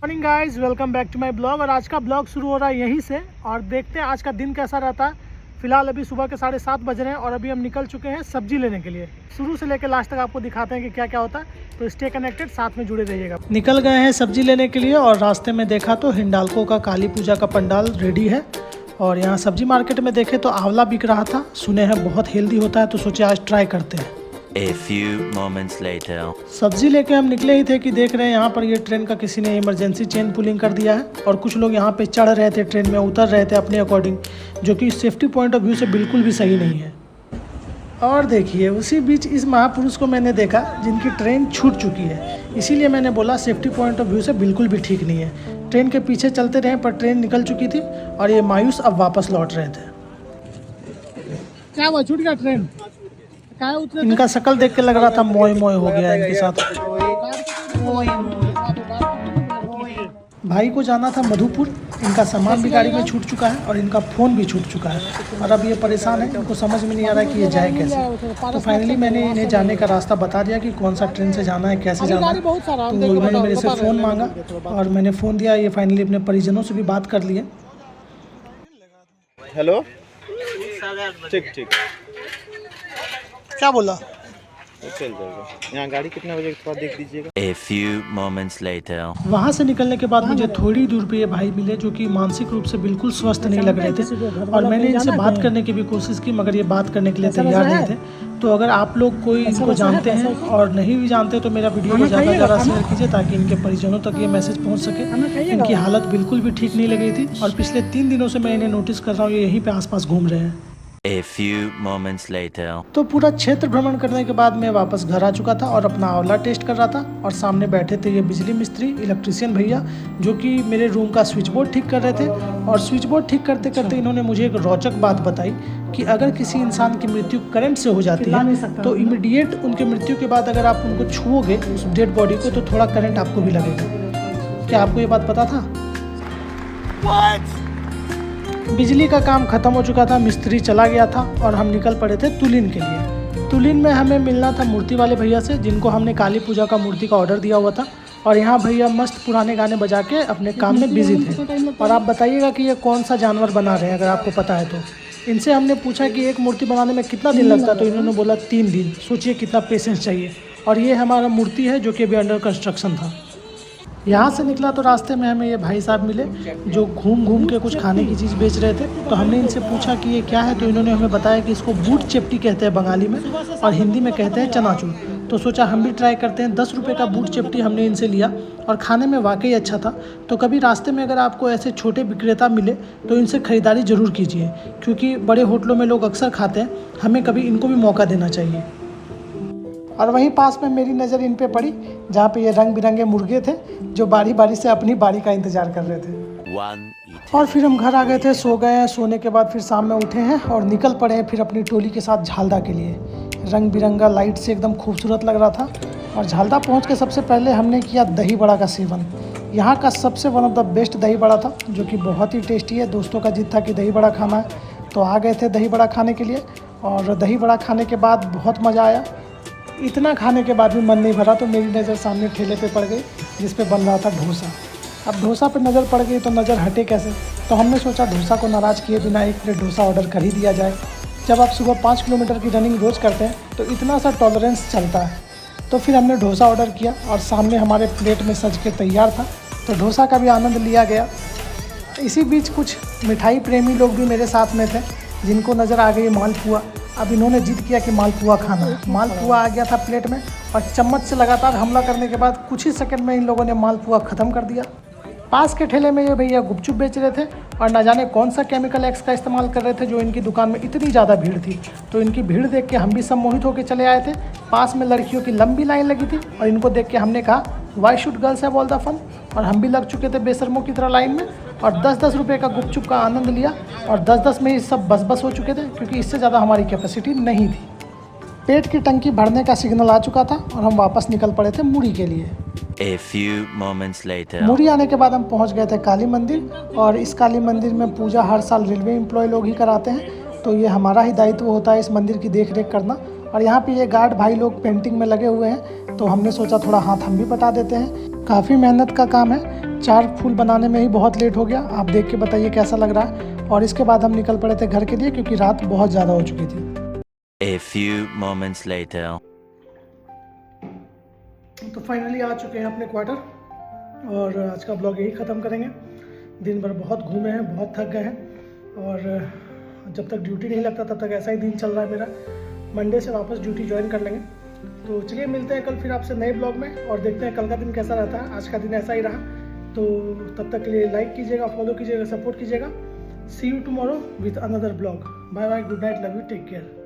Morning guys, welcome back to my blog. और आज का ब्लॉग शुरू हो रहा है यहीं से और देखते हैं आज का दिन कैसा रहता है। फिलहाल अभी सुबह के 7:30 बज रहे हैं और अभी हम निकल चुके हैं सब्जी लेने के लिए। शुरू से लेकर लास्ट तक आपको दिखाते हैं कि क्या क्या होता है, तो स्टे कनेक्टेड, साथ में जुड़े रहिएगा। निकल गए हैं सब्जी लेने के लिए और रास्ते में देखा तो हिंडाल्को का काली पूजा का पंडाल रेडी है। और यहाँ सब्जी मार्केट में देखे तो आंवला बिक रहा था, सुने हैं बहुत हेल्दी होता है, तो सोचे आज ट्राई करते हैं। A few moments later. सब्जी लेके हम निकले ही थे कि देख रहे हैं यहाँ पर ये ट्रेन का किसी ने इमरजेंसी चेन पुलिंग कर दिया है और कुछ लोग यहाँ पे चढ़ रहे थे, ट्रेन में उतर रहे थे अपने अकॉर्डिंग, जो कि सेफ्टी पॉइंट ऑफ व्यू से बिल्कुल भी सही नहीं है। और देखिए उसी बीच इस महापुरुष को मैंने देखा जिनकी ट्रेन छूट चुकी है, इसीलिए मैंने बोला सेफ्टी पॉइंट ऑफ व्यू से बिल्कुल भी ठीक नहीं है। ट्रेन के पीछे चलते रहे पर ट्रेन निकल चुकी थी और ये मायूस अब वापस लौट रहे थे। क्या हुआ, छूट गया ट्रेन? इनका शक्ल देख के लग रहा था मोय मोय हो गया इनके साथ। भाई को जाना था मधुपुर, इनका सामान भी गाड़ी में छूट चुका है और इनका फ़ोन भी छूट चुका है और अब ये परेशान है, इनको समझ में नहीं आ रहा है कि ये जाए कैसे। तो फाइनली मैंने इन्हें जाने का रास्ता बता दिया कि कौन सा ट्रेन से जाना है, कैसे जाना है। तो इन्होंने मेरे से फ़ोन मांगा और मैंने फ़ोन दिया। ये फाइनली अपने परिजनों से भी बात कर लिए। हेलो, ठीक ठीक, क्या बोला? चल जाएगा। यहाँ गाड़ी कितने बजे के बाद देख दीजिएगा। A few moments later. वहाँ से निकलने के बाद मुझे थोड़ी दूर पे ये भाई मिले जो कि मानसिक रूप से बिल्कुल स्वस्थ नहीं लग रहे थे और मैंने इनसे बात करने की भी कोशिश की, मगर ये बात करने के लिए तैयार नहीं थे। तो अगर आप लोग कोई इनको जानते हैं और नहीं भी जानते तो मेरा वीडियो को ज़्यादा से ज़्यादा शेयर कीजिए ताकि इनके परिजनों तक ये मैसेज पहुँच सके। इनकी हालत बिल्कुल भी ठीक नहीं लग रही थी और पिछले 3 दिनों से मैं इन्हें नोटिस कर रहा हूँ, ये यहीं पे आसपास घूम रहे हैं। A few moments later. तो पूरा क्षेत्र भ्रमण करने के बाद मैं वापस घर आ चुका था और अपना आंवला टेस्ट कर रहा था और सामने बैठे थे ये बिजली मिस्त्री, इलेक्ट्रिशियन भैया, जो कि मेरे रूम का स्विच बोर्ड ठीक कर रहे थे। और स्विच बोर्ड ठीक करते करते इन्होंने मुझे एक रोचक बात बताई कि अगर किसी इंसान की मृत्यु करंट से हो जाती है तो इमीडिएट उनके मृत्यु के बाद अगर आप उनको छुओगे उस डेड बॉडी को तो थोड़ा करंट आपको भी लगेगा। क्या आपको ये बात पता था? बिजली का काम खत्म हो चुका था, मिस्त्री चला गया था और हम निकल पड़े थे तुलिन के लिए। तुलिन में हमें मिलना था मूर्ति वाले भैया से, जिनको हमने काली पूजा का मूर्ति का ऑर्डर दिया हुआ था। और यहाँ भैया मस्त पुराने गाने बजा के अपने काम में बिजी थे। और आप बताइएगा कि ये कौन सा जानवर बना रहे हैं, अगर आपको पता है तो। इनसे हमने पूछा कि एक मूर्ति बनाने में कितना दिन लगता है, तो इन्होंने बोला 3 दिन। सोचिए कितना पेशेंस चाहिए। और ये हमारा मूर्ति है जो कि अभी अंडर कंस्ट्रक्शन था। यहाँ से निकला तो रास्ते में हमें ये भाई साहब मिले जो घूम घूम के कुछ खाने की चीज़ बेच रहे थे। तो हमने इनसे पूछा कि ये क्या है, तो इन्होंने हमें बताया कि इसको बूट चेपटी कहते हैं बंगाली में और हिंदी में कहते हैं चनाचूर। तो सोचा हम भी ट्राई करते हैं। 10 रुपये का बूट चेपटी हमने इनसे लिया और खाने में वाकई अच्छा था। तो कभी रास्ते में अगर आपको ऐसे छोटे विक्रेता मिले तो इनसे ख़रीदारी ज़रूर कीजिए, क्योंकि बड़े होटलों में लोग अक्सर खाते हैं, हमें कभी इनको भी मौका देना चाहिए। और वहीं पास में मेरी नज़र इन पे पड़ी जहाँ पे ये रंग बिरंगे मुर्गे थे जो बारी बारी से अपनी बारी का इंतज़ार कर रहे थे। और फिर हम घर आ गए थे, सो गए हैं। सोने के बाद फिर शाम में उठे हैं और निकल पड़े हैं फिर अपनी टोली के साथ झालदा के लिए। रंग बिरंगा लाइट से एकदम खूबसूरत लग रहा था। और झालदा पहुँच के सबसे पहले हमने किया दही बड़ा का सेवन। यहाँ का सबसे वन ऑफ द बेस्ट दही बड़ा था, जो कि बहुत ही टेस्टी है। दोस्तों का जिद था कि दही बड़ा खाना है, तो आ गए थे दही बड़ा खाने के लिए। और दही बड़ा खाने के बाद बहुत मज़ा आया। इतना खाने के बाद भी मन नहीं भरा तो मेरी नज़र सामने ठेले पे पड़ गई जिस पे बन रहा था डोसा। अब डोसा पे नज़र पड़ गई तो नज़र हटे कैसे, तो हमने सोचा डोसा को नाराज़ किए बिना एक प्लेट डोसा ऑर्डर कर ही दिया जाए। जब आप सुबह 5 किलोमीटर की रनिंग रोज़ करते हैं तो इतना सा टॉलरेंस चलता है। तो फिर हमने डोसा ऑर्डर किया और सामने हमारे प्लेट में सज के तैयार था, तो डोसा का भी आनंद लिया गया। इसी बीच कुछ मिठाई प्रेमी लोग भी मेरे साथ में थे जिनको नज़र आ गई मालपुआ। अब इन्होंने जिद किया कि मालपुआ खाना है। मालपुआ आ गया था प्लेट में और चम्मच से लगातार हमला करने के बाद कुछ ही सेकंड में इन लोगों ने मालपुआ ख़त्म कर दिया। पास के ठेले में ये भैया गुपचुप बेच रहे थे और न जाने कौन सा केमिकल एक्स का इस्तेमाल कर रहे थे जो इनकी दुकान में इतनी ज़्यादा भीड़ थी। तो इनकी भीड़ देख के हम भी सम्मोहित होकर चले आए थे। पास में लड़कियों की लंबी लाइन लगी थी और इनको देख के हमने कहा why should girls have all the fun. और हम भी लग चुके थे बेशर्मों की तरह लाइन में और 10-10 रुपये का गुपचुप का आनंद लिया। और 10-10 में ही सब बस हो चुके थे, क्योंकि इससे ज़्यादा हमारी कैपेसिटी नहीं थी। पेट की टंकी भरने का सिग्नल आ चुका था और हम वापस निकल पड़े थे मुड़ी के लिए। A few moments later. मुड़ी आने के बाद हम पहुंच गए थे काली मंदिर। और इस काली मंदिर में पूजा हर साल रेलवे एम्प्लॉय लोग ही कराते हैं, तो ये हमारा ही दायित्व होता है इस मंदिर की देख रेख करना। और यहाँ पे ये गार्ड भाई लोग पेंटिंग में लगे हुए हैं, तो हमने सोचा थोड़ा हाथ हम भी बटा देते हैं। काफ़ी मेहनत का काम है, 4 फूल बनाने में ही बहुत लेट हो गया। आप देख के बताइए कैसा लग रहा है। और इसके बाद हम निकल पड़े थे घर के लिए क्योंकि रात बहुत ज़्यादा हो चुकी थी। A few moments later. तो फाइनली आ चुके हैं अपने क्वार्टर और आज का ब्लॉग यही ख़त्म करेंगे। दिन भर बहुत घूमे हैं, बहुत थक गए हैं और जब तक ड्यूटी नहीं लगता तब तक ऐसा ही दिन चल रहा है मेरा। मंडे से वापस ड्यूटी ज्वाइन कर लेंगे। तो चलिए मिलते हैं कल फिर आपसे नए ब्लॉग में और देखते हैं कल का दिन कैसा रहता है। आज का दिन ऐसा ही रहा। तो तब तक के लिए लाइक कीजिएगा, फॉलो कीजिएगा, सपोर्ट कीजिएगा। See you tomorrow with another blog. Bye bye, good night, love you, take care.